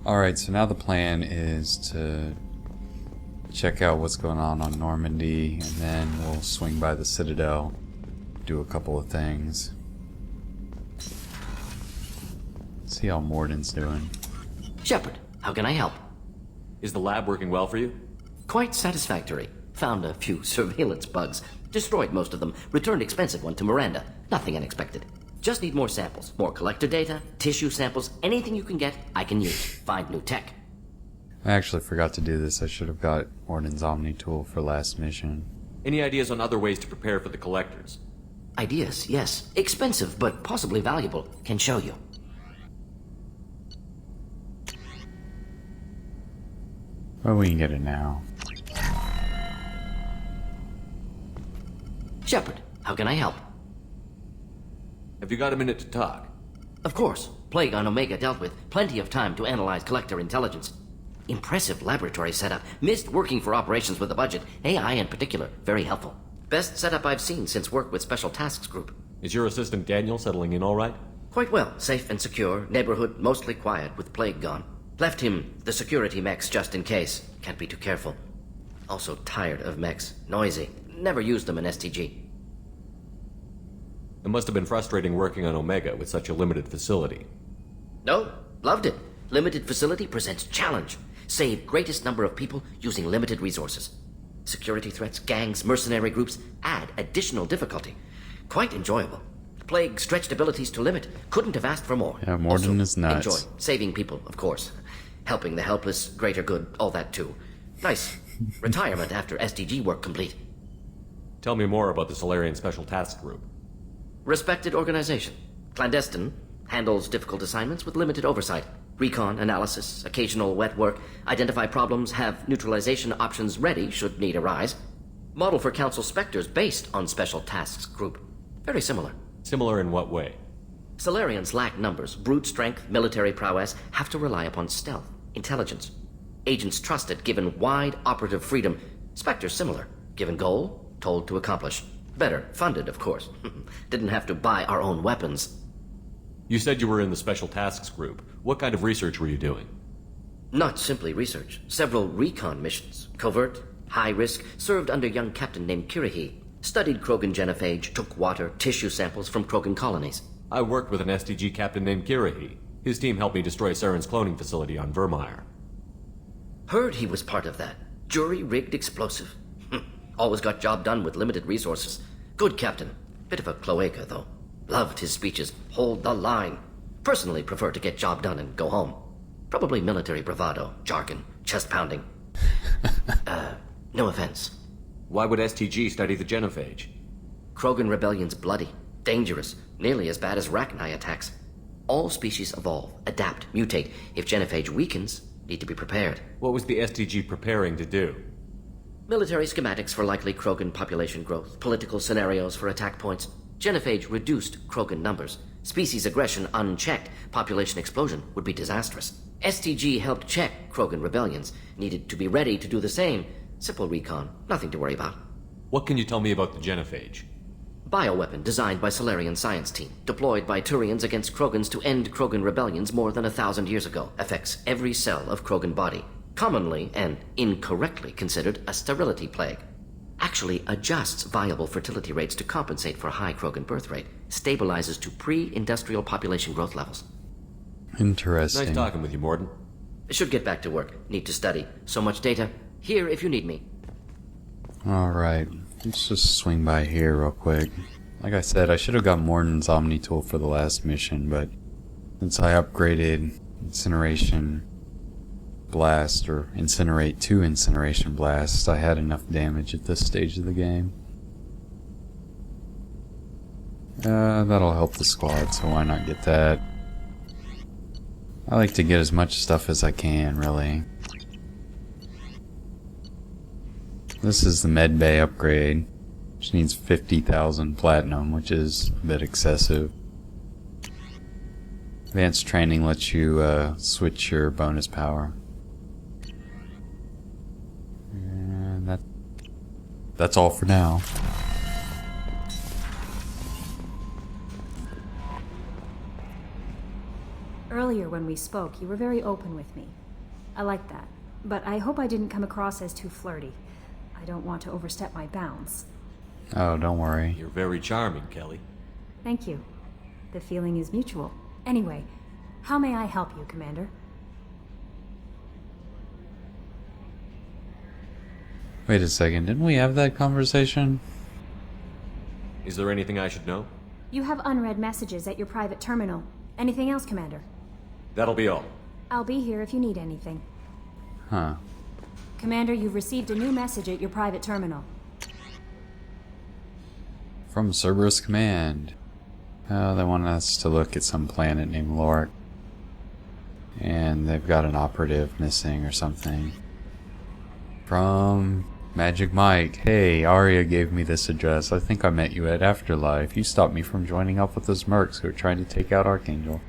Alright, so now the plan is to check out what's going on Normandy, and then we'll swing by the Citadel, do a couple of things. See how Mordin's doing. Shepard, how can I help? Is the lab working well for you? Quite satisfactory. Found a few surveillance bugs. Destroyed most of them. Returned expensive one to Miranda. Nothing unexpected. Just need more samples. More collector data, tissue samples, anything you can get, I can use. Find new tech. I actually forgot to do this. I should have got Mordin's Omni tool for last mission. Any ideas on other ways to prepare for the collectors? Ideas, yes. Expensive, but possibly valuable. Can show you. Well, we can get it now. Shepard, how can I help? Have you got a minute to talk? Of course. Plague on Omega dealt with. Plenty of time to analyze collector intelligence. Impressive laboratory setup. Missed working for operations with a budget. AI in particular. Very helpful. Best setup I've seen since work with Special Tasks Group. Is your assistant Daniel settling in all right? Quite well. Safe and secure. Neighborhood mostly quiet with Plague gone. Left him the security mechs just in case. Can't be too careful. Also tired of mechs. Noisy. Never used them in STG. It must have been frustrating working on Omega with such a limited facility. No, loved it. Limited facility presents challenge. Save greatest number of people using limited resources. Security threats, gangs, mercenary groups add additional difficulty. Quite enjoyable. Plague stretched abilities to limit. Couldn't have asked for more. Yeah, Mordin is nuts. Enjoy. Saving people, of course. Helping the helpless, greater good, all that too. Nice. Retirement after SDG work complete. Tell me more about the Solarian Special Task Group. Respected organization. Clandestine. Handles difficult assignments with limited oversight. Recon, analysis, occasional wet work. Identify problems, have neutralization options ready should need arise. Model for Council Spectres based on Special Tasks Group. Very similar. Similar in what way? Solarians lack numbers, brute strength, military prowess, have to rely upon stealth, intelligence. Agents trusted, given wide operative freedom. Spectres similar, given goal, told to accomplish. Better, funded, of course. Didn't have to buy our own weapons. You said you were in the Special Tasks Group. What kind of research were you doing? Not simply research. Several recon missions. Covert, high risk, served under young captain named Kirihi. Studied Krogan genophage, took water, tissue samples from Krogan colonies. I worked with an SDG captain named Kirihi. His team helped me destroy Saren's cloning facility on Vermeer. Heard he was part of that. Jury-rigged explosive. Always got job done with limited resources. Good captain. Bit of a cloaca, though. Loved his speeches. Hold the line. Personally prefer to get job done and go home. Probably military bravado, jargon, chest pounding. No offense. Why would STG study the genophage? Krogan rebellion's bloody, dangerous, nearly as bad as Rachni attacks. All species evolve, adapt, mutate. If genophage weakens, need to be prepared. What was the STG preparing to do? Military schematics for likely Krogan population growth, political scenarios for attack points. Genophage reduced Krogan numbers. Species aggression unchecked, population explosion would be disastrous. STG helped check Krogan rebellions, needed to be ready to do the same. Simple recon, nothing to worry about. What can you tell me about the genophage? Bioweapon designed by Solarian science team, deployed by Turians against Krogans to end Krogan rebellions more than 1,000 years ago. Affects every cell of Krogan body. Commonly and incorrectly considered a sterility plague. Actually adjusts viable fertility rates to compensate for high Krogan birth rate. Stabilizes to pre-industrial population growth levels. Interesting. Nice talking with you, Mordin. Should get back to work. Need to study. So much data. Here if you need me. Alright, let's just swing by here real quick. Like I said, I should have got Mordin's Omni tool for the last mission, but since I upgraded Incineration Blast, or Incinerate to Incineration Blast, I had enough damage at this stage of the game. That'll help the squad, so why not get that? I like to get as much stuff as I can, really. This is the med bay upgrade, which needs 50,000 platinum, which is a bit excessive. Advanced training lets you switch your bonus power. And that's all for now. Early Earlier when we spoke, you were very open with me. I like that. But I hope I didn't come across as too flirty. I don't want to overstep my bounds. Oh, don't worry. You're very charming, Kelly. Thank you. The feeling is mutual. Anyway, how may I help you, Commander? Wait a second, didn't we have that conversation? Is there anything I should know? You have unread messages at your private terminal. Anything else, Commander? That'll be all. I'll be here if you need anything. Huh. Commander, you've received a new message at your private terminal. From Cerberus Command. Oh, they want us to look at some planet named Lork. And they've got an operative missing or something. From Magic Mike. Hey, Arya gave me this address. I think I met you at Afterlife. You stopped me from joining up with those mercs who were trying to take out Archangel.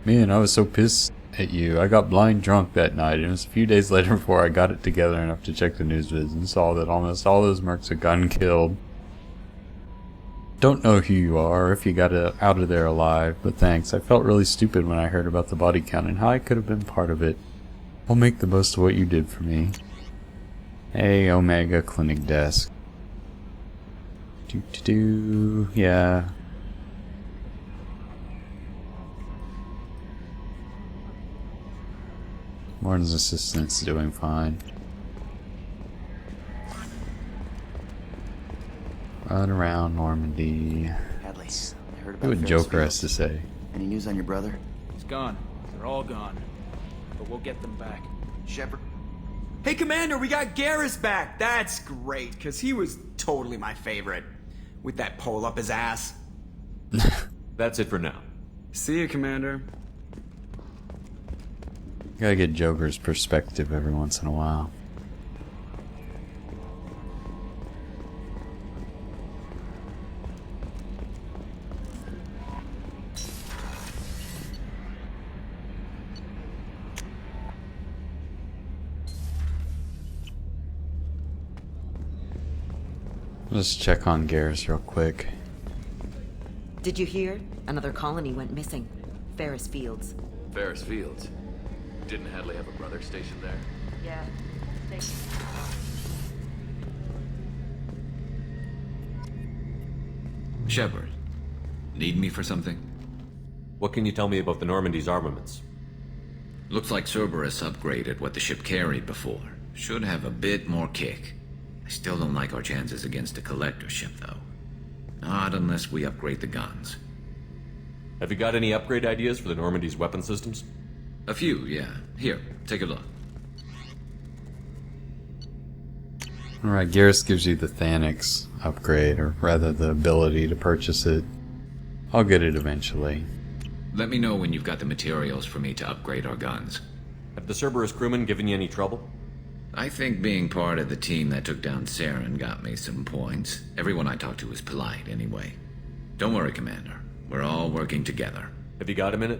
Man, I was so pissed at you. I got blind drunk that night, and it was a few days later before I got it together enough to check the news vids and saw that almost all those mercs had gotten killed. Don't know who you are or if you got out of there alive, but thanks. I felt really stupid when I heard about the body count and how I could have been part of it. I'll make the most of what you did for me. Hey, Omega Clinic Desk. Yeah. Mordin's assistant's doing fine. Run around Normandy. Hadley, I heard about See what Ferris Joker Field. has to say. Any news on your brother? He's gone. They're all gone. But we'll get them back. Shepard? Hey, Commander, we got Garrus back. That's great, because he was totally my favorite. With that pole up his ass. That's it for now. See you, Commander. Gotta get Joker's perspective every once in a while. Let's check on Garrus real quick. Did you hear? Another colony went missing. Ferris Fields. Ferris Fields? Didn't Hadley have a brother stationed there? Yeah. Shepard, need me for something? What can you tell me about the Normandy's armaments? Looks like Cerberus upgraded what the ship carried before. Should have a bit more kick. I still don't like our chances against a collector ship, though. Not unless we upgrade the guns. Have you got any upgrade ideas for the Normandy's weapon systems? A few, yeah. Here, take a look. Alright, Garrus gives you the Thanix upgrade, or rather the ability to purchase it. I'll get it eventually. Let me know when you've got the materials for me to upgrade our guns. Have the Cerberus crewmen given you any trouble? I think being part of the team that took down Saren got me some points. Everyone I talked to was polite, anyway. Don't worry, Commander. We're all working together. Have you got a minute?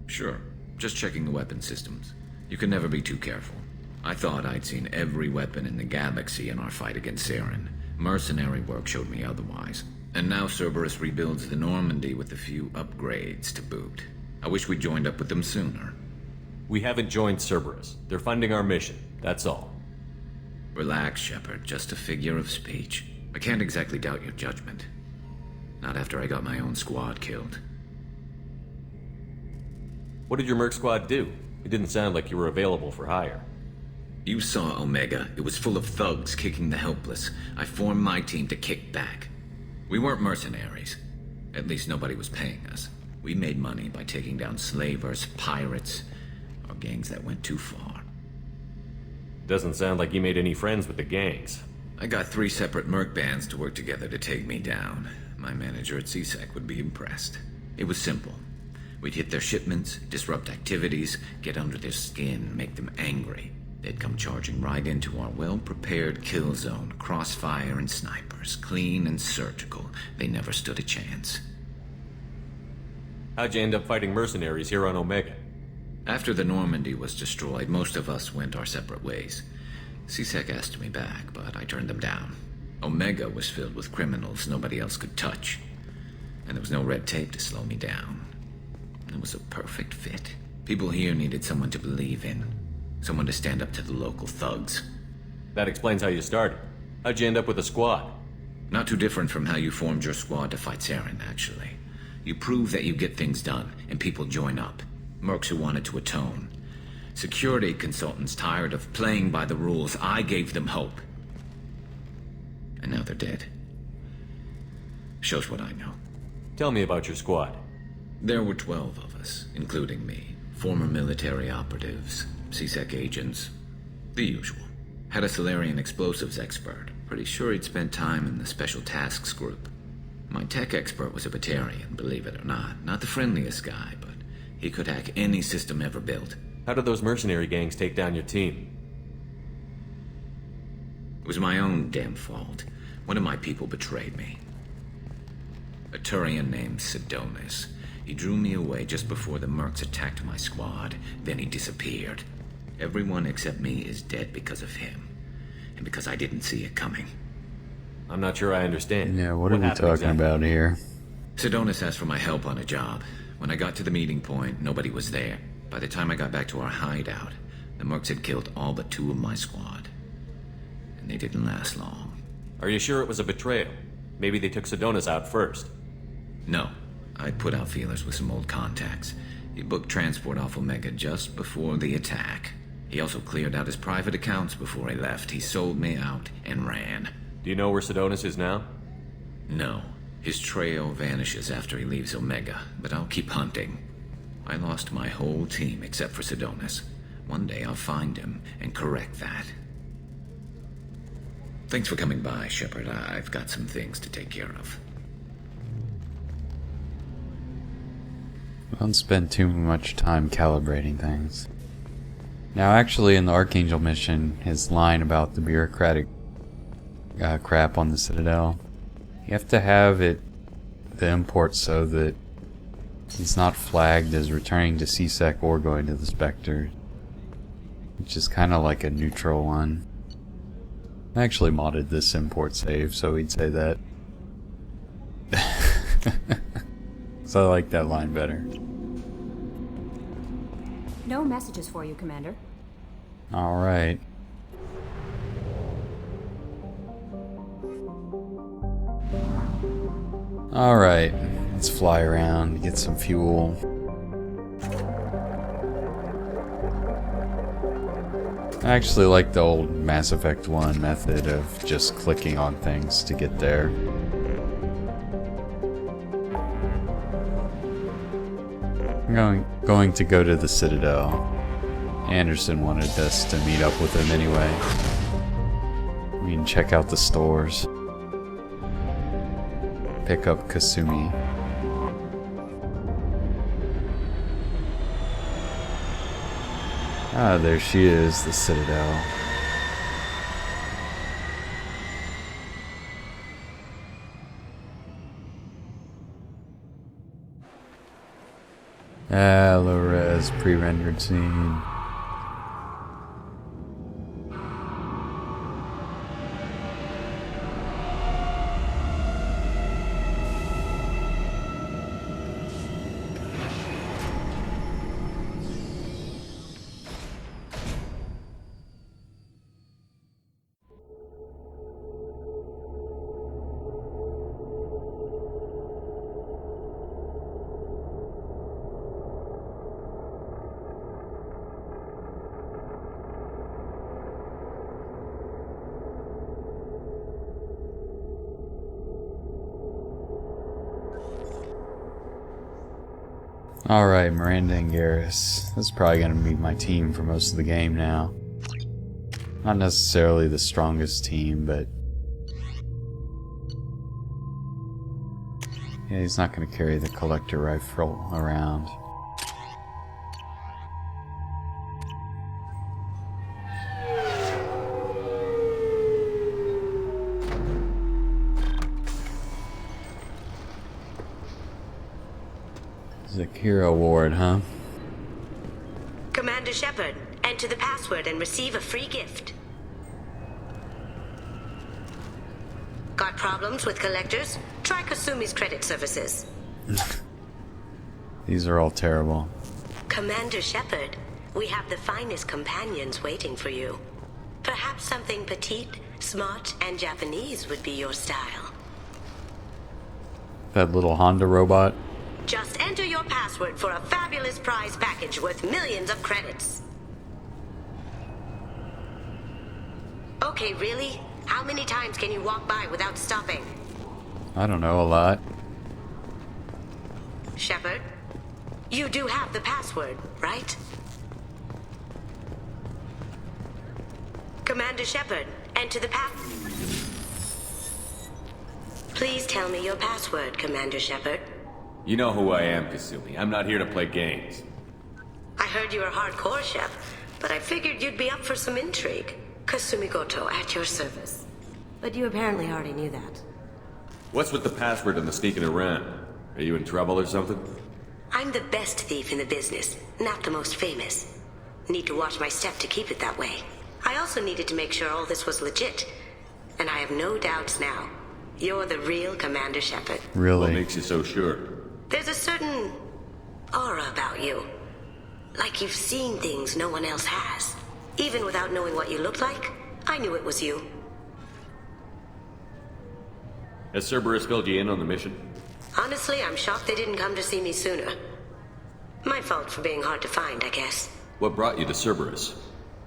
Sure. Just checking the weapon systems. You can never be too careful. I thought I'd seen every weapon in the galaxy in our fight against Saren. Mercenary work showed me otherwise. And now Cerberus rebuilds the Normandy with a few upgrades to boot. I wish we'd joined up with them sooner. We haven't joined Cerberus. They're funding our mission. That's all. Relax, Shepard. Just a figure of speech. I can't exactly doubt your judgment. Not after I got my own squad killed. What did your merc squad do? It didn't sound like you were available for hire. You saw Omega. It was full of thugs kicking the helpless. I formed my team to kick back. We weren't mercenaries. At least nobody was paying us. We made money by taking down slavers, pirates, or gangs that went too far. Doesn't sound like you made any friends with the gangs. I got 3 separate merc bands to work together to take me down. My manager at CSEC would be impressed. It was simple. We'd hit their shipments, disrupt activities, get under their skin, make them angry. They'd come charging right into our well-prepared kill zone, crossfire and snipers, clean and surgical. They never stood a chance. How'd you end up fighting mercenaries here on Omega? After the Normandy was destroyed, most of us went our separate ways. CSEC asked me back, but I turned them down. Omega was filled with criminals nobody else could touch. And there was no red tape to slow me down. It was a perfect fit. People here needed someone to believe in. Someone to stand up to the local thugs. That explains how you started. How'd you end up with a squad? Not too different from how you formed your squad to fight Saren, actually. You prove that you get things done, and people join up. Mercs who wanted to atone. Security consultants tired of playing by the rules. I gave them hope. And now they're dead. Shows what I know. Tell me about your squad. There were 12 of us, including me. Former military operatives, CSEC agents, the usual. Had a Salarian explosives expert. Pretty sure he'd spent time in the Special Tasks Group. My tech expert was a Batarian, believe it or not. Not the friendliest guy, but he could hack any system ever built. How did those mercenary gangs take down your team? It was my own damn fault. One of my people betrayed me. A Turian named Saronis. He drew me away just before the mercs attacked my squad. Then he disappeared. Everyone except me is dead because of him. And because I didn't see it coming. I'm not sure I understand. Yeah, what are we happened talking exactly? about here? Saronis asked for my help on a job. When I got to the meeting point, nobody was there. By the time I got back to our hideout, the mercs had killed all but 2 of my squad. And they didn't last long. Are you sure it was a betrayal? Maybe they took Saronis out first. No. I put out feelers with some old contacts. He booked transport off Omega just before the attack. He also cleared out his private accounts before he left. He sold me out and ran. Do you know where Saronis is now? No. His trail vanishes after he leaves Omega, but I'll keep hunting. I lost my whole team except for Saronis. One day I'll find him and correct that. Thanks for coming by, Shepard. I've got some things to take care of. Don't spend too much time calibrating things. Now, actually, in the Archangel mission, his line about the bureaucratic crap on the Citadel, you have to have the import so that he's not flagged as returning to CSEC or going to the Spectre, which is kind of like a neutral one. I actually modded this import save, so he'd say that. So I like that line better. No messages for you, Commander. Alright. Alright, let's fly around, get some fuel. I actually like the old Mass Effect 1 method of just clicking on things to get there. I'm going to go to the Citadel. Anderson wanted us to meet up with him anyway. We can check out the stores. Pick up Kasumi. Ah, there she is, the Citadel. Low-res pre-rendered scene. Alright, Miranda and Garrus. This is probably going to be my team for most of the game now. Not necessarily the strongest team, but... yeah, he's not going to carry the collector rifle around. Zakira Ward, huh? Commander Shepard, enter the password and receive a free gift. Got problems with collectors? Try Kasumi's credit services. These are all terrible. Commander Shepard, we have the finest companions waiting for you. Perhaps something petite, smart, and Japanese would be your style. That little Honda robot. Just enter your password for a fabulous prize package worth millions of credits. Okay, really? How many times can you walk by without stopping? I don't know, a lot. Shepard, you do have the password, right? Commander Shepard, enter the Please tell me your password, Commander Shepard. You know who I am, Kasumi. I'm not here to play games. I heard you were hardcore, Shep, but I figured you'd be up for some intrigue. Kasumi Goto, at your service. But you apparently already knew that. What's with the password and the sneaking around? Are you in trouble or something? I'm the best thief in the business, not the most famous. Need to watch my step to keep it that way. I also needed to make sure all this was legit. And I have no doubts now. You're the real Commander Shepard. Really? What makes you so sure? There's a certain aura about you. Like you've seen things no one else has. Even without knowing what you looked like, I knew it was you. Has Cerberus filled you in on the mission? Honestly, I'm shocked they didn't come to see me sooner. My fault for being hard to find, I guess. What brought you to Cerberus?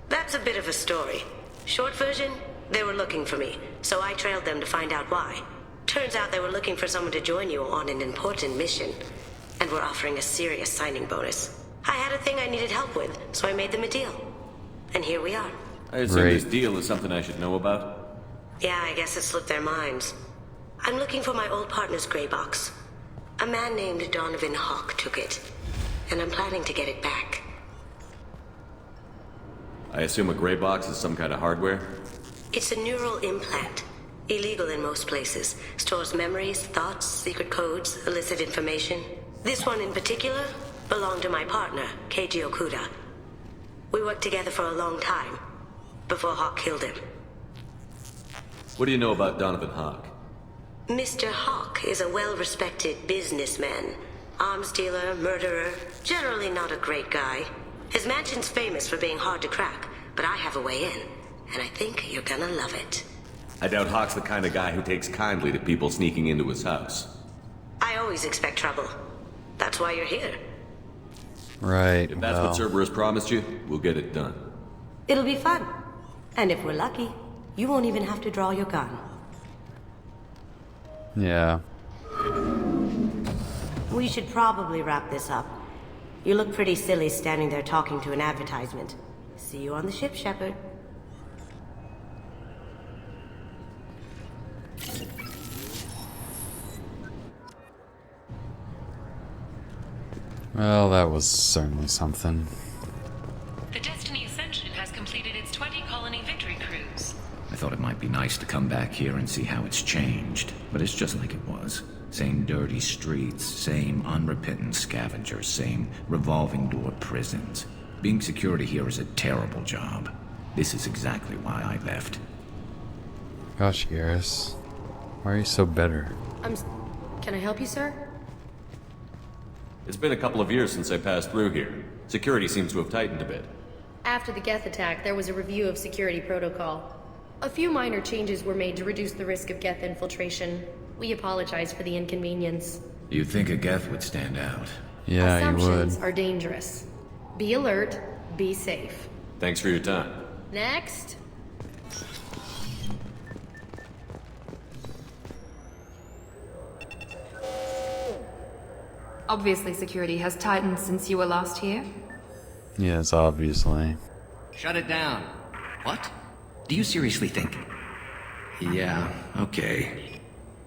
That's a bit of a story. Short version, they were looking for me, so I trailed them to find out why. Turns out they were looking for someone to join you on an important mission, and were offering a serious signing bonus. I had a thing I needed help with, so I made them a deal. And here we are. I assume this deal is something I should know about? Yeah, I guess it slipped their minds. I'm looking for my old partner's gray box. A man named Donovan Hawk took it, and I'm planning to get it back. I assume a gray box is some kind of hardware? It's a neural implant. Illegal in most places. Stores memories, thoughts, secret codes, illicit information. This one in particular belonged to my partner, Keiji Okuda. We worked together for a long time, before Hawk killed him. What do you know about Donovan Hawk? Mr. Hawk is a well-respected businessman. Arms dealer, murderer, generally not a great guy. His mansion's famous for being hard to crack, but I have a way in, and I think you're gonna love it. I doubt Hawk's the kind of guy who takes kindly to people sneaking into his house. I always expect trouble. That's why you're here. Right. If that's what Cerberus promised you, we'll get it done. It'll be fun. And if we're lucky, you won't even have to draw your gun. Yeah. We should probably wrap this up. You look pretty silly standing there talking to an advertisement. See you on the ship, Shepard. Well, that was certainly something. The Destiny Ascension has completed its 20-colony victory cruise. I thought it might be nice to come back here and see how it's changed, but it's just like it was. Same dirty streets, same unrepentant scavengers, same revolving door prisons. Being security here is a terrible job. This is exactly why I left. Gosh, Garrus. Why are you so bitter? Can I help you, sir? It's been a couple of years since I passed through here. Security seems to have tightened a bit. After the Geth attack, there was a review of security protocol. A few minor changes were made to reduce the risk of Geth infiltration. We apologize for the inconvenience. You'd think a Geth would stand out. Yeah, you would. Assumptions are dangerous. Be alert, be safe. Thanks for your time. Next. Obviously, security has tightened since you were last here. Yes, obviously. Shut it down. What? Do you seriously think? Yeah, okay.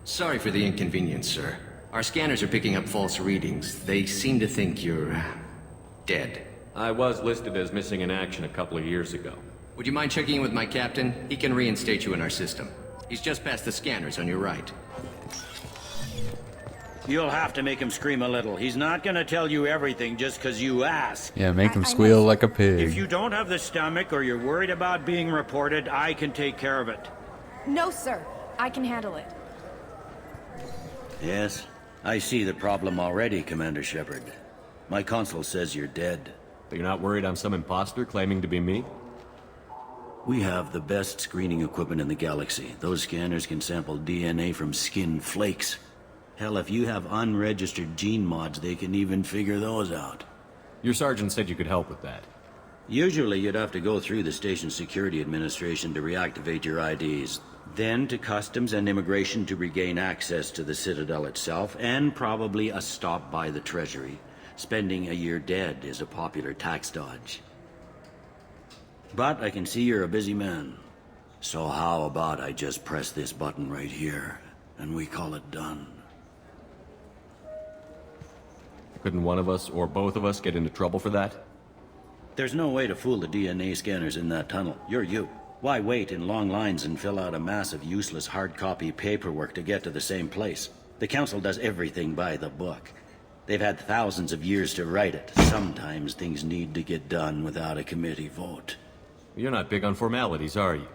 Sorry for the inconvenience, sir. Our scanners are picking up false readings. They seem to think you're dead. I was listed as missing in action a couple of years ago. Would you mind checking in with my captain? He can reinstate you in our system. He's just past the scanners on your right. You'll have to make him scream a little. He's not gonna tell you everything just because you ask. Yeah, make him squeal like a pig. If you don't have the stomach or you're worried about being reported, I can take care of it. No, sir. I can handle it. Yes, I see the problem already, Commander Shepard. My console says you're dead. But you're not worried I'm some imposter claiming to be me? We have the best screening equipment in the galaxy. Those scanners can sample DNA from skin flakes. Hell, if you have unregistered gene mods, they can even figure those out. Your sergeant said you could help with that. Usually you'd have to go through the station security administration to reactivate your IDs. Then to customs and immigration to regain access to the Citadel itself, and probably a stop by the Treasury. Spending a year dead is a popular tax dodge. But I can see you're a busy man. So how about I just press this button right here, and we call it done? Couldn't one of us, or both of us, get into trouble for that? There's no way to fool the DNA scanners in that tunnel. You're you. Why wait in long lines and fill out a massive useless hard copy paperwork to get to the same place? The Council does everything by the book. They've had thousands of years to write it. Sometimes things need to get done without a committee vote. You're not big on formalities, are you?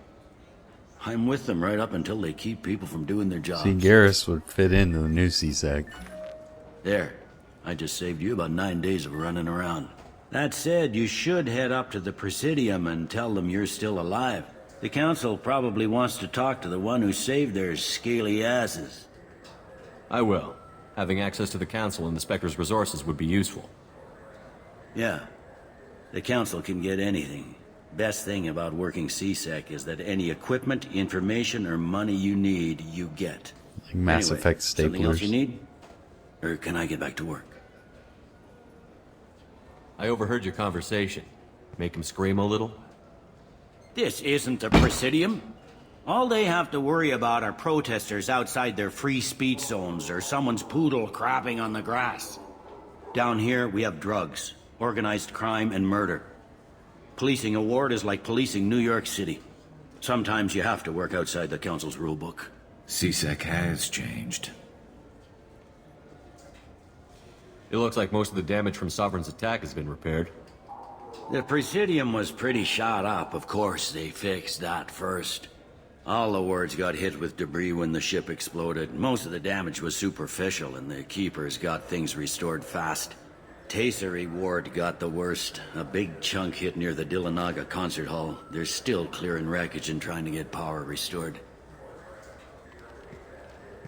I'm with them right up until they keep people from doing their jobs. See, Garrus would fit into the new CSEC. There. I just saved you about 9 days of running around. That said, you should head up to the Presidium and tell them you're still alive. The Council probably wants to talk to the one who saved their scaly asses. I will. Having access to the Council and the Spectre's resources would be useful. Yeah. The Council can get anything. Best thing about working CSEC is that any equipment, information, or money you need, you get. Like Mass Anyway, Effect something else staplers. you need? Or can I get back to work? I overheard your conversation. Make him scream a little? This isn't the Presidium. All they have to worry about are protesters outside their free speech zones or someone's poodle crapping on the grass. Down here, we have drugs, organized crime, and murder. Policing a ward is like policing New York City. Sometimes you have to work outside the Council's rulebook. CSEC has changed. It looks like most of the damage from Sovereign's attack has been repaired. The Presidium was pretty shot up, of course. They fixed that first. All the wards got hit with debris when the ship exploded. Most of the damage was superficial, and the Keepers got things restored fast. Tasery Ward got the worst. A big chunk hit near the Dillanaga concert hall. They're still clearing wreckage and trying to get power restored.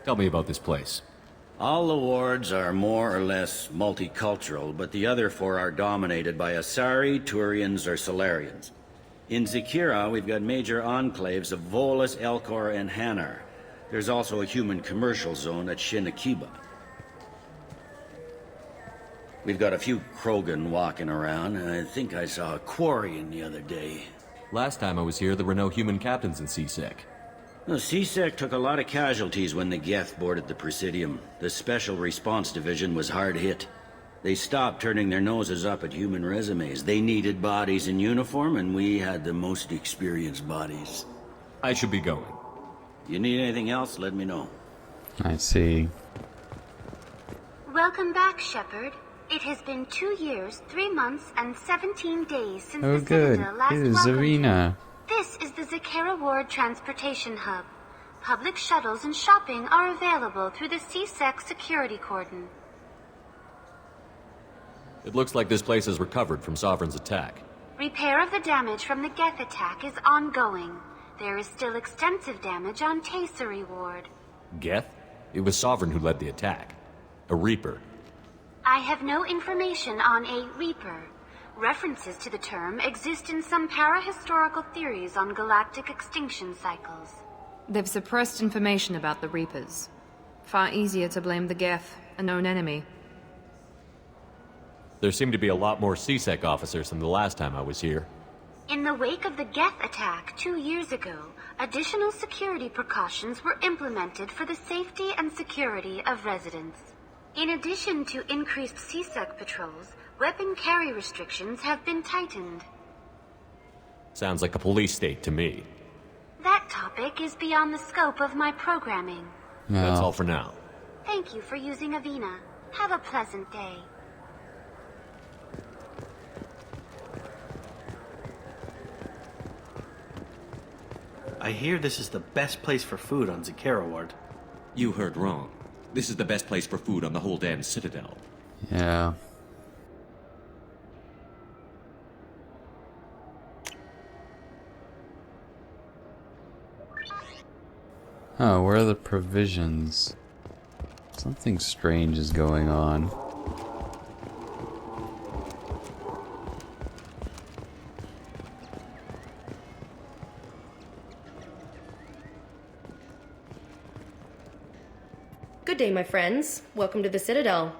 Tell me about this place. All the wards are more or less multicultural, but the other four are dominated by Asari, Turians, or Solarians. In Zakira, we've got major enclaves of Volus, Elcor, and Hanar. There's also a human commercial zone at Shinakiba. We've got a few Krogan walking around, and I think I saw a Quarian the other day. Last time I was here, there were no human captains in CSEC. The CSEC took a lot of casualties when the Geth boarded the Presidium. The Special Response Division was hard hit. They stopped turning their noses up at human resumes. They needed bodies in uniform, and we had the most experienced bodies. I should be going. You need anything else, let me know. I see. Welcome back, Shepard. It has been 2 years, 3 months, and 17 days since Oh the good, Citadel last it is welcomed you. Avina. This is the Zakera Ward Transportation Hub. Public shuttles and shopping are available through the CSEC security cordon. It looks like this place has recovered from Sovereign's attack. Repair of the damage from the Geth attack is ongoing. There is still extensive damage on Tasery Ward. Geth? It was Sovereign who led the attack. A Reaper. I have no information on a Reaper. References to the term exist in some parahistorical theories on galactic extinction cycles. They've suppressed information about the Reapers. Far easier to blame the Geth, a known enemy. There seem to be a lot more CSEC officers than the last time I was here. In the wake of the Geth attack 2 years ago, additional security precautions were implemented for the safety and security of residents. In addition to increased CSEC patrols, weapon carry restrictions have been tightened. Sounds like a police state to me. That topic is beyond the scope of my programming. No. That's all for now. Thank you for using Avina. Have a pleasant day. I hear this is the best place for food on Zakera Ward. You heard wrong. This is the best place for food on the whole damn Citadel. Yeah. Oh, where are the provisions? Something strange is going on. Good day, my friends. Welcome to the Citadel.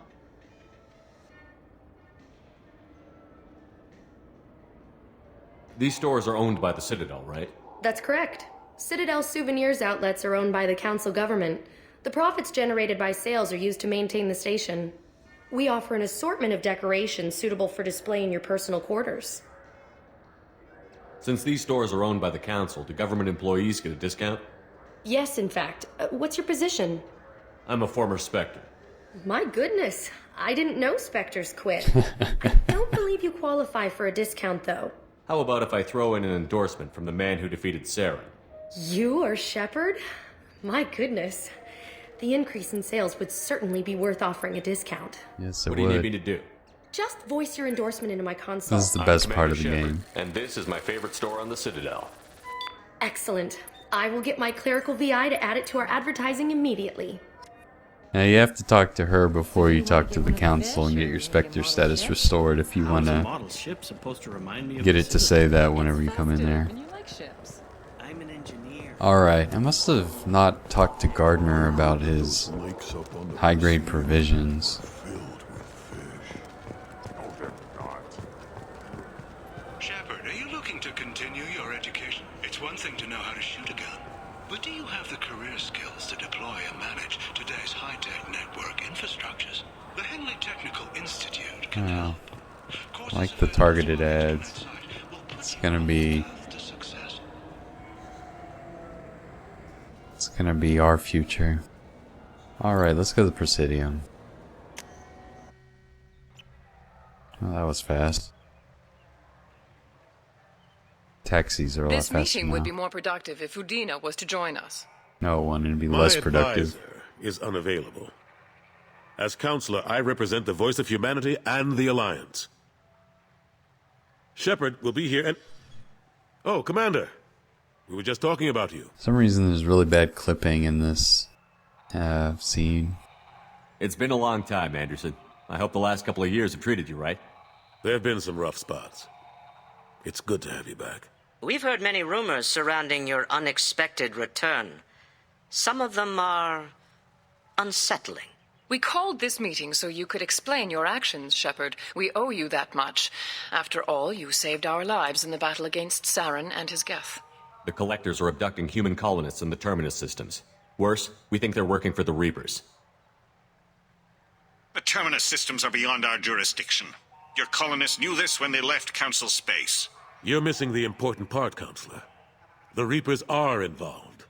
These stores are owned by the Citadel, right? That's correct. Citadel souvenirs outlets are owned by the Council government. The profits generated by sales are used to maintain the station. We offer an assortment of decorations suitable for display in your personal quarters. Since these stores are owned by the Council, do government employees get a discount? Yes, in fact. What's your position? I'm a former Spectre. My goodness. I didn't know Spectres quit. I don't believe you qualify for a discount, though. How about if I throw in an endorsement from the man who defeated Saren? You are Shepard? My goodness. The increase in sales would certainly be worth offering a discount. Yes, it would. What do you need me to do? Just voice your endorsement into my console. This is the best part of the Shepard, game. And this is my favorite store on the Citadel. Excellent. I will get my clerical VI to add it to our advertising immediately. Now you have to talk to her before you talk to the Council and get your Spectre status restored if you want to get it to say that whenever you come in there. Alright, I must have not talked to Gardner about his high-grade provisions. Shepard, are you looking to continue your education? It's one thing to know how to shoot a gun, but do you have the career skills to deploy and manage today's high-tech network infrastructures? The Henley Technical Institute can help. Like the targeted ads. It's gonna be our future. Alright, let's go to the Presidium. Oh, that was fast. Taxis are a lot faster now. This meeting would be more productive if Udina was to join us. No, it wouldn't. It'd be less productive. My advisor is unavailable. As counselor, I represent the voice of humanity and the Alliance. Shepard will be here and... Oh, Commander! We were just talking about you. For some reason there's really bad clipping in this scene. It's been a long time, Anderson. I hope the last couple of years have treated you right. There have been some rough spots. It's good to have you back. We've heard many rumors surrounding your unexpected return. Some of them are unsettling. We called this meeting so you could explain your actions, Shepard. We owe you that much. After all, you saved our lives in the battle against Saren and his Geth. The Collectors are abducting human colonists in the Terminus systems. Worse, we think they're working for the Reapers. The Terminus systems are beyond our jurisdiction. Your colonists knew this when they left Council space. You're missing the important part, Counselor. The Reapers are involved.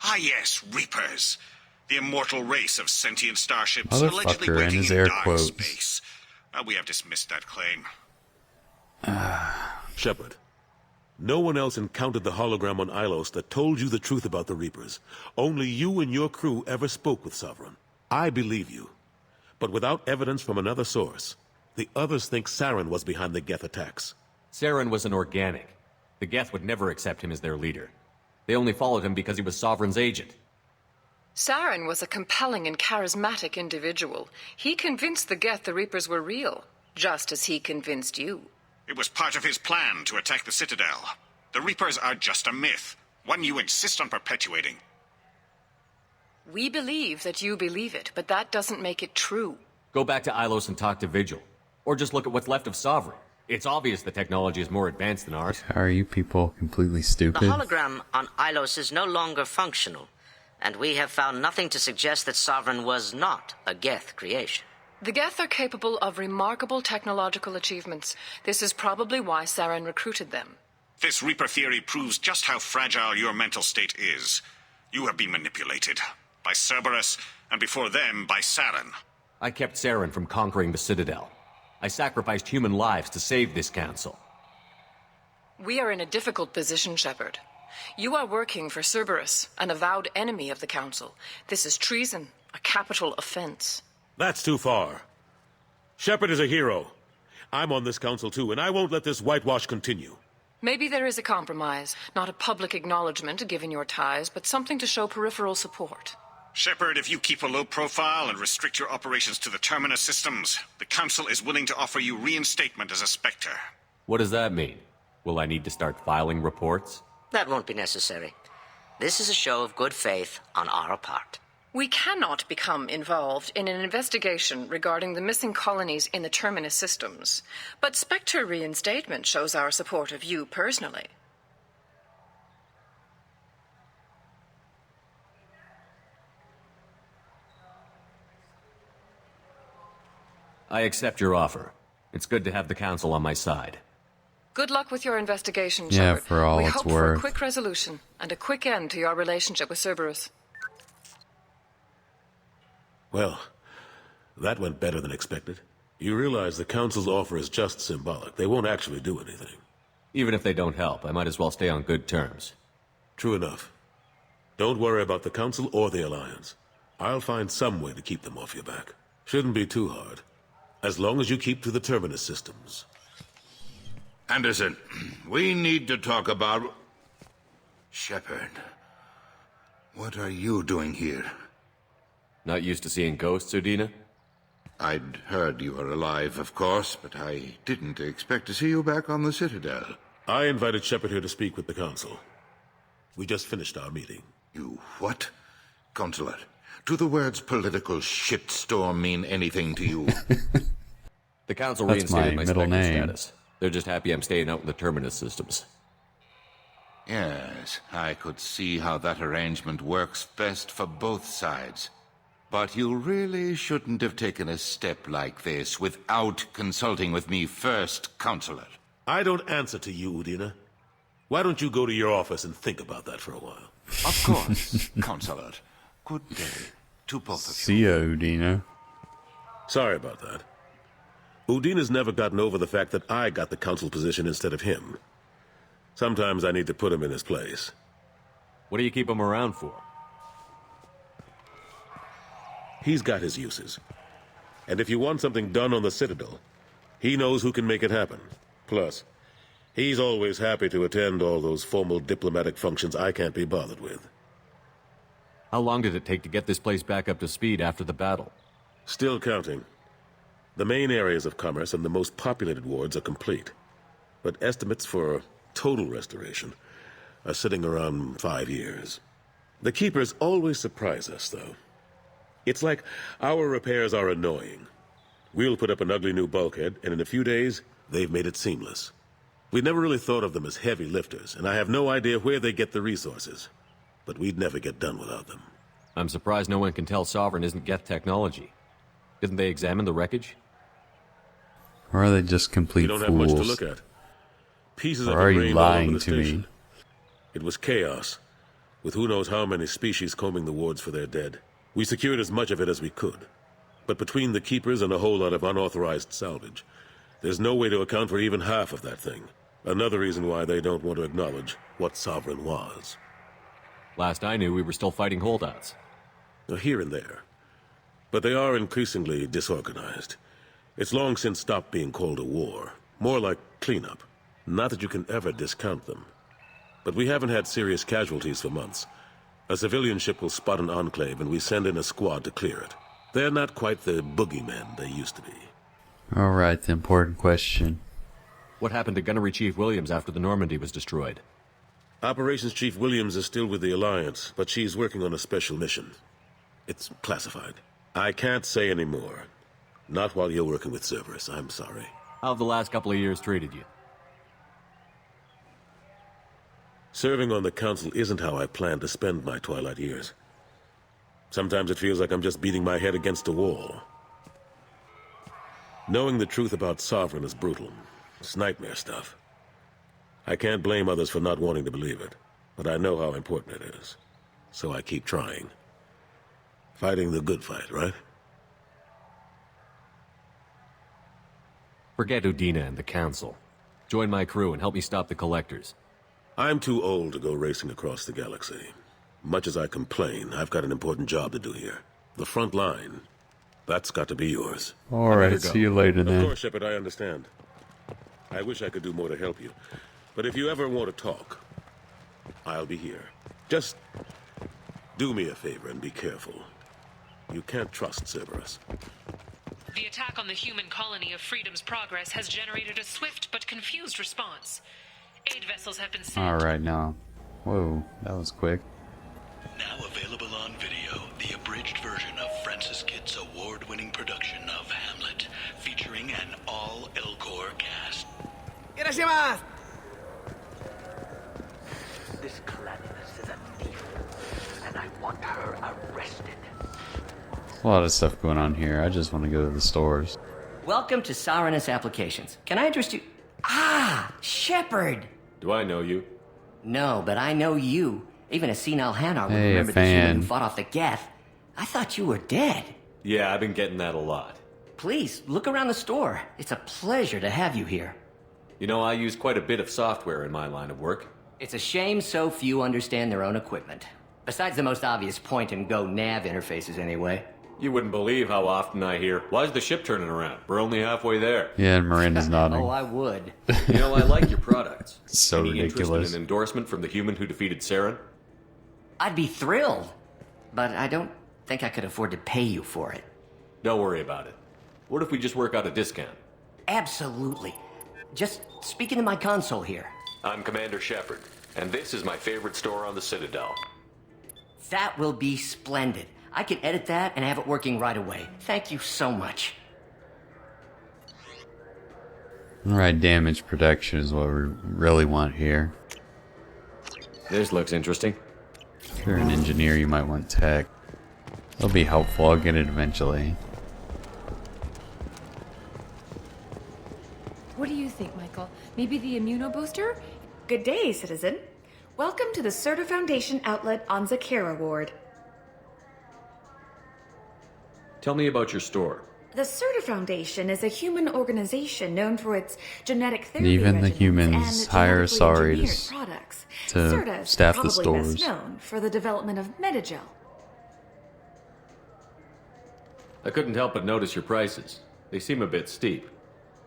Ah yes, Reapers. The immortal race of sentient starships allegedly Motherfucker and waiting his in air dark quotes. space. We have dismissed that claim. Shepard, no one else encountered the hologram on Ilos that told you the truth about the Reapers. Only you and your crew ever spoke with Sovereign. I believe you. But without evidence from another source, the others think Saren was behind the Geth attacks. Saren was an organic. The Geth would never accept him as their leader. They only followed him because he was Sovereign's agent. Saren was a compelling and charismatic individual. He convinced the Geth the Reapers were real, just as he convinced you. It was part of his plan to attack the Citadel. The Reapers are just a myth, one you insist on perpetuating. We believe that you believe it, but that doesn't make it true. Go back to Ilos and talk to Vigil. Or just look at what's left of Sovereign. It's obvious the technology is more advanced than ours. Are you people completely The stupid? hologram on Ilos is no longer functional, and we have found nothing to suggest that Sovereign was not a Geth creation. The Geth are capable of remarkable technological achievements. This is probably why Saren recruited them. This Reaper theory proves just how fragile your mental state is. You have been manipulated. By Cerberus, and before them, by Saren. I kept Saren from conquering the Citadel. I sacrificed human lives to save this council. We are in a difficult position, Shepard. You are working for Cerberus, an avowed enemy of the Council. This is treason, a capital offense. That's too far. Shepard is a hero. I'm on this council too, and I won't let this whitewash continue. Maybe there is a compromise. Not a public acknowledgement given your ties, but something to show peripheral support. Shepard, if you keep a low profile and restrict your operations to the Terminus systems, the Council is willing to offer you reinstatement as a Spectre. What does that mean? Will I need to start filing reports? That won't be necessary. This is a show of good faith on our part. We cannot become involved in an investigation regarding the missing colonies in the Terminus systems, but Spectre reinstatement shows our support of you personally. I accept your offer. It's good to have the Council on my side. Good luck with your investigation, Yeah, Shepard. for all we it's hope for worth. a quick resolution and a quick end to your relationship with Cerberus. Well, that went better than expected. You realize the Council's offer is just symbolic. They won't actually do anything. Even if they don't help, I might as well stay on good terms. True enough. Don't worry about the Council or the Alliance. I'll find some way to keep them off your back. Shouldn't be too hard. As long as you keep to the Terminus systems. Anderson, we need to talk about... Shepard, what are you doing here? Not used to seeing ghosts, Udina? I'd heard you were alive, of course, but I didn't expect to see you back on the Citadel. I invited Shepard here to speak with the Council. We just finished our meeting. You what? Consulate, do the words political shitstorm mean anything to you? The Council That's reinstated my my middle Spectre name. status. They're just happy I'm staying out in the Terminus systems. Yes, I could see how that arrangement works best for both sides. But you really shouldn't have taken a step like this without consulting with me first, Consulate. I don't answer to you, Udina. Why don't you go to your office and think about that for a while? Of course, Consulate. Good day to both of you. See ya, Udina. Sorry about that. Udina's never gotten over the fact that I got the Council position instead of him. Sometimes I need to put him in his place. What do you keep him around for? He's got his uses. And if you want something done on the Citadel, he knows who can make it happen. Plus, he's always happy to attend all those formal diplomatic functions I can't be bothered with. How long did it take to get this place back up to speed after the battle? Still counting. The main areas of commerce and the most populated wards are complete. But estimates for total restoration are sitting around 5 years. The Keepers always surprise us, though. It's like our repairs are annoying. We'll put up an ugly new bulkhead, and in a few days, they've made it seamless. We never really thought of them as heavy lifters, and I have no idea where they get the resources. But we'd never get done without them. I'm surprised no one can tell Sovereign isn't Geth technology. Didn't they examine the wreckage? Or are they just complete You don't have fools? much to look at. Pieces Or of are it you rained all over lying the to me? station. It was chaos, with who knows how many species combing the wards for their dead. We secured as much of it as we could. But between the Keepers and a whole lot of unauthorized salvage, there's no way to account for even half of that thing. Another reason why they don't want to acknowledge what Sovereign was. Last I knew, we were still fighting holdouts. Here and there. But they are increasingly disorganized. It's long since stopped being called a war. More like cleanup. Not that you can ever discount them. But we haven't had serious casualties for months. A civilian ship will spot an enclave and we send in a squad to clear it. They're not quite the boogeymen they used to be. Alright, the important question. What happened to Gunnery Chief Williams after the Normandy was destroyed? Operations Chief Williams is still with the Alliance, but she's working on a special mission. It's classified. I can't say any more. Not while you're working with Cerberus, I'm sorry. How have the last couple of years treated you? Serving on the Council isn't how I plan to spend my twilight years. Sometimes it feels like I'm just beating my head against a wall. Knowing the truth about Sovereign is brutal. It's nightmare stuff. I can't blame others for not wanting to believe it, but I know how important it is. So I keep trying. Fighting the good fight, right? Forget Udina and the Council. Join my crew and help me stop the Collectors. I'm too old to go racing across the galaxy. Much as I complain, I've got an important job to do here. The front line. That's got to be yours. Alright, see you later then. Of course, Shepard, I understand. I wish I could do more to help you. But if you ever want to talk, I'll be here. Just do me a favor and be careful. You can't trust Cerberus. The attack on the human colony of Freedom's Progress has generated a swift but confused response. Aid vessels have been sent. Alright, now. Whoa, that was quick. Now available on video, the abridged version of Francis Kidd's award-winning production of Hamlet, featuring an all-Elcor cast. Irashimasu! This Cladinus is a thief, and I want her arrested. A lot of stuff going on here. I just want to go to the stores. Welcome to Saronis Applications. Can I interest you? Ah, Shepard! Do I know you? No, but I know you. Even a senile Hanar would Hey, remember a the human fan. who fought off the Geth. I thought you were dead. Yeah, I've been getting that a lot. Please, look around the store. It's a pleasure to have you here. You know, I use quite a bit of software in my line of work. It's a shame so few understand their own equipment. Besides the most obvious point-and-go nav interfaces, anyway. You wouldn't believe how often I hear, "Why's the ship turning around? We're only halfway there." Yeah, and Miranda's nodding. Oh, I would. You know, I like your products. So Any ridiculous. interest in an endorsement from the human who defeated Saren? I'd be thrilled. But I don't think I could afford to pay you for it. Don't worry about it. What if we just work out a discount? Absolutely. Just speak into my console here. I'm Commander Shepard, and this is my favorite store on the Citadel. That will be splendid. I can edit that and have it working right away. Thank you so much. Alright, damage protection is what we really want here. This looks interesting. If you're an engineer, you might want tech. It'll be helpful. I'll get it eventually. What do you think, Michael? Maybe the immunobooster? Good day, citizen. Welcome to the Sirta Foundation outlet on Zakera Ward. Tell me about your store. The Sirta Foundation is a human organization known for its genetic therapy Even the regimens humans and hire genetically engineered Saris products. to Sirta is staff the probably stores. best known for the development of Metagel. I couldn't help but notice your prices. They seem a bit steep.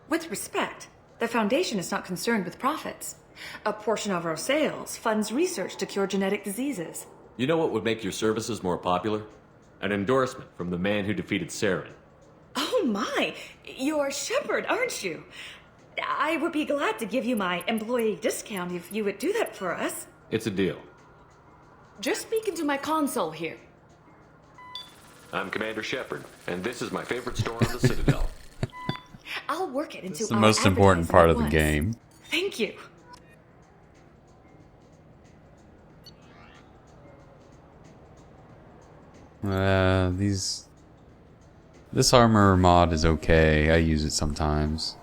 With respect, the Foundation is not concerned with profits. A portion of our sales funds research to cure genetic diseases. You know what would make your services more popular? An endorsement from the man who defeated Saren. Oh my! You're Shepard, aren't you? I would be glad to give you my employee discount if you would do that for us. It's a deal. Just speak into my console here. I'm Commander Shepard, and this is my favorite store on the Citadel. I'll work it into It's the our most important advertising part at of the once. game. Thank you. This armor mod is okay. I use it sometimes.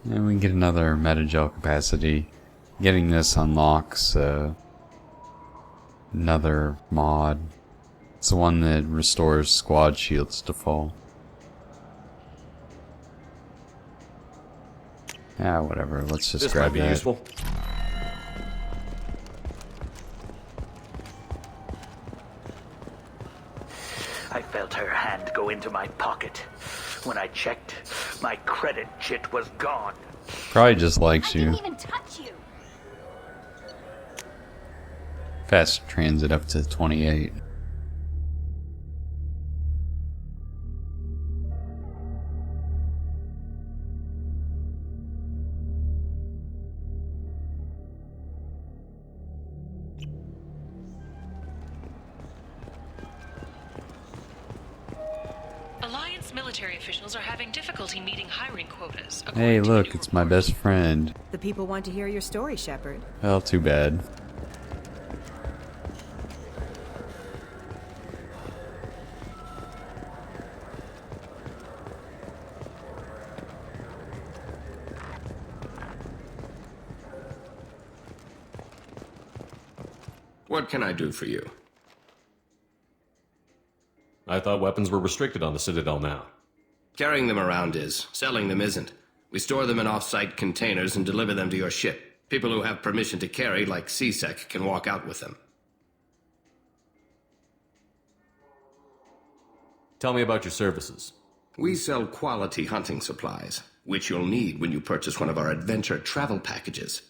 And we can get another metagel capacity. Getting this unlocks another mod. It's the one that restores squad shields to full. Ah, whatever. Let's just This grab might be that. useful. I felt her hand go into my pocket. When I checked, my credit chit was gone. Probably just likes you. even touch you. Fast transit up to 28. Alliance military officials are having difficulty meeting hiring quotas. Hey, look, it's my best friend. The people want to hear your story, Shepard. Well, too bad. What can I do for you? I thought weapons were restricted on the Citadel now. Carrying them around is. Selling them isn't. We store them in off-site containers and deliver them to your ship. People who have permission to carry, like CSEC, can walk out with them. Tell me about your services. We sell quality hunting supplies. which you'll need when you purchase one of our adventure travel packages.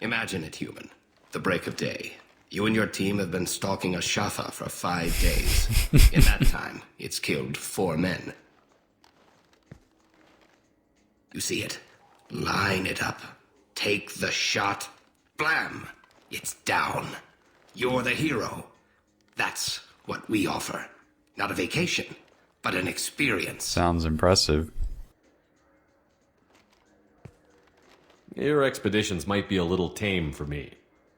Imagine it, human. The break of day. You and your team have been stalking a Shafa for 5 days. In that time, it's killed 4 men. You see it? Line it up. Take the shot. Blam! It's down. You're the hero. That's what we offer. Not a vacation, but an experience. Sounds impressive. Your expeditions might be a little tame for me.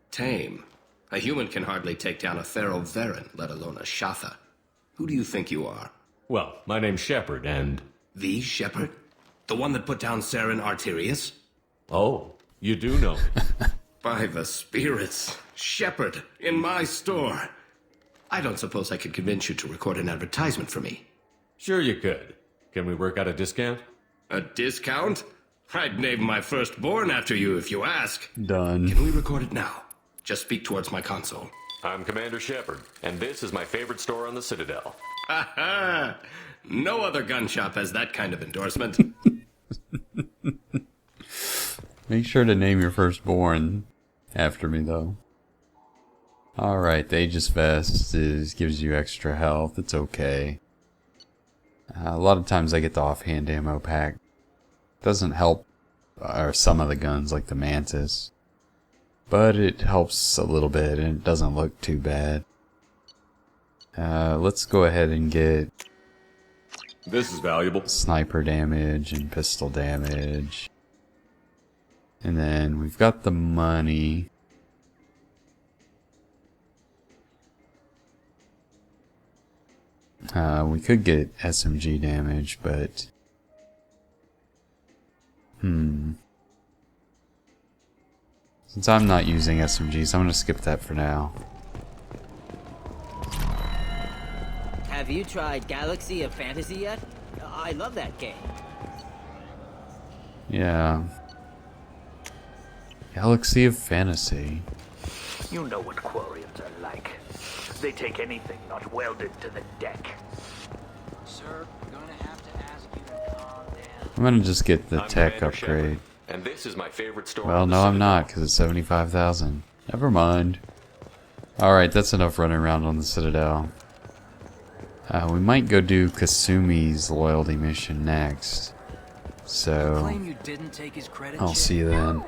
Tame? A human can hardly take down a Pharaoh Varen, let alone a Shatha. Who do you think you are? Well, my name's Shepard, and... The Shepard? The one that put down Saren Arterius? Oh, you do know me. By the spirits. Shepard, in my store. I don't suppose I could convince you to record an advertisement for me. Sure you could. Can we work out a discount? A discount? I'd name my firstborn after you if you ask. Done. Can we record it now? Just speak towards my console. I'm Commander Shepard, and this is my favorite store on the Citadel. Ha ha! No other gun shop has that kind of endorsement. Make sure to name your firstborn after me, though. Alright, the Aegis Vest gives you extra health. It's okay. A lot of times I get the offhand ammo pack. Doesn't help some of the guns, like the Mantis. But it helps a little bit, and it doesn't look too bad. Let's go ahead and get... This is valuable. Sniper damage and pistol damage. And then we've got the money. We could get SMG damage, but... Since I'm not using SMGs, I'm going to skip that for now. Have you tried Galaxy of Fantasy yet? I love that game. Yeah. Galaxy of Fantasy. You know what Quarians are like. They take anything not welded to the deck. Sir, I'm gonna have to ask you to calm down. I'm going to just get the I'm tech Commander upgrade. Shepard, and this is my favorite store. Well, no, I'm not, because it's 75,000. Never mind. Alright, that's enough running around on the Citadel. We might go do Kasumi's loyalty mission next. So, Claim you didn't take his credit I'll check? see you then.